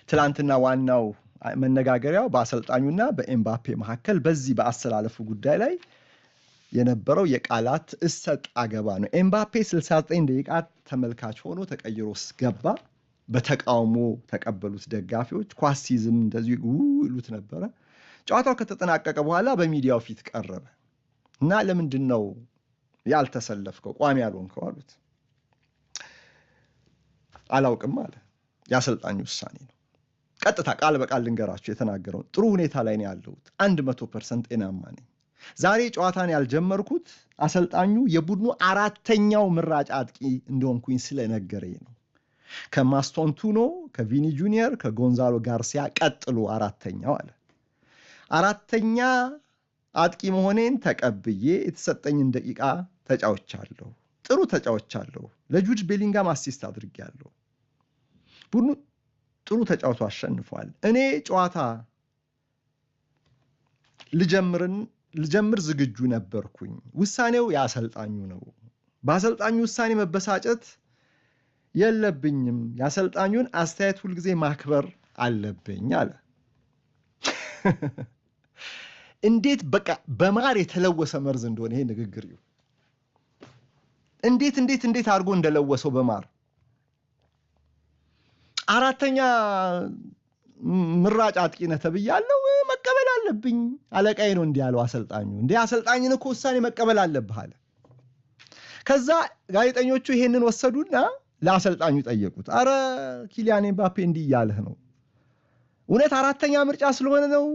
ትላንትና ዋናው መነጋገሪያው በአሰልጣኙና በኤምባፔ መካከል በዚህ በአሰላለፉ ጉዳይ ላይ የነበረው የቃላት እሰጥ አገባ ነው። ኤምባፔ 69 ደቂቃ ተመልካች ሆኖ ተቀይሮ ገባ። በተቃውሞ ተቀበሉት ደጋፊዎች። ኳሲዝም እንደዚህ ይሉት ነበረ። ጨዋታው ከተጠናቀቀ በኋላ በሚዲያው ፊት ቀረበ እና ለምንድነው ያልተሰለፍከው ቋሚ ያልሆንከው አሉት። አላውቅም አለ። የአሰልጣኙ ውሳኔ ነው። ቀጥታ ቃል በቃል ልንገራችሁ የተናገረው ጥሩ ሁኔታ ላይ ነው ያለሁት 100% ጤናማ ነኝ። ዛሬ ጨዋታን ያልጀመርኩት አሰልጣኙ የቡድኑ አራተኛው ምራጭ አጥቂ እንደሆንኩኝ ስለነገረኝ ነው። ከማስቶንቱኖ፣ ከቪኒ ጁኒየር፣ ከጎንዛሎ ጋርሲያ ቀጥሎ አራተኛው አለ። አራተኛ አጥቂ መሆኔን ተቀብዬ የተሰጠኝን ደቂቃ ተጫውቻለሁ። ጥሩ ተጫውቻለሁ። ለጁድ ቤሊንጋም አሲስት አድርጌያለሁ። ቡድኑ ጥሩ ተጫውቶ አሸንፏል። እኔ ጨዋታ ልጀምር ዝግጁ ነበርኩኝ። ውሳኔው የአሰልጣኙ ነው። በአሰልጣኙ ውሳኔ መበሳጨት የለብኝም። የአሰልጣኙን አስተያየት ሁልጊዜ ማክበር አለብኝ አለ። እንዴት በቃ በማር የተለወሰ መርዝ እንደሆነ ይሄ ንግግር ይሁን። እንዴት አድርጎ እንደለወሰው በማር አራተኛ ምራጭ አጥቂ ነህ ተብያለሁ፣ መቀበል አለብኝ። አለቃዬ ነው እንዲህ ያለው አሰልጣኙ። እንዴ አሰልጣኝን እኮ ውሳኔ መቀበል አለብህ አለ። ከዛ ጋዜጠኞቹ ይሄንን ወሰዱና ለአሰልጣኙ ጠየቁት። አረ ኪሊያን ኤምባፔ እንዲህ እያለህ ነው፣ እውነት አራተኛ ምርጫ ስለሆነ ነው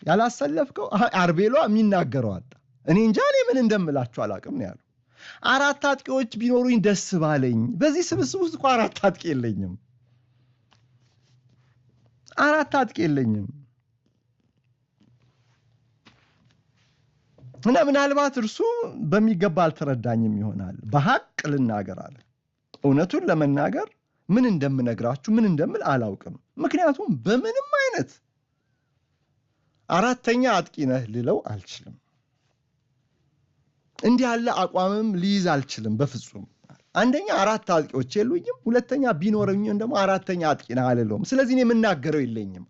ያላሰለፍከው? አርቤሎ የሚናገረው አጣ። እኔ እንጃ እኔ ምን እንደምላችሁ አላውቅም ነው ያለው። አራት አጥቂዎች ቢኖሩኝ ደስ ባለኝ። በዚህ ስብስብ ውስጥ እኮ አራት አጥቂ የለኝም። እና ምናልባት እርሱ በሚገባ አልተረዳኝም ይሆናል። በሐቅ ልናገር አለ። እውነቱን ለመናገር ምን እንደምነግራችሁ ምን እንደምል አላውቅም። ምክንያቱም በምንም አይነት አራተኛ አጥቂ ነህ ልለው አልችልም። እንዲህ ያለ አቋምም ሊይዝ አልችልም በፍጹም። አንደኛ አራት አጥቂዎች የሉኝም፣ ሁለተኛ ቢኖርኝም ደግሞ አራተኛ አጥቂ ነህ አልለውም። ስለዚህ እኔ የምናገረው የለኝም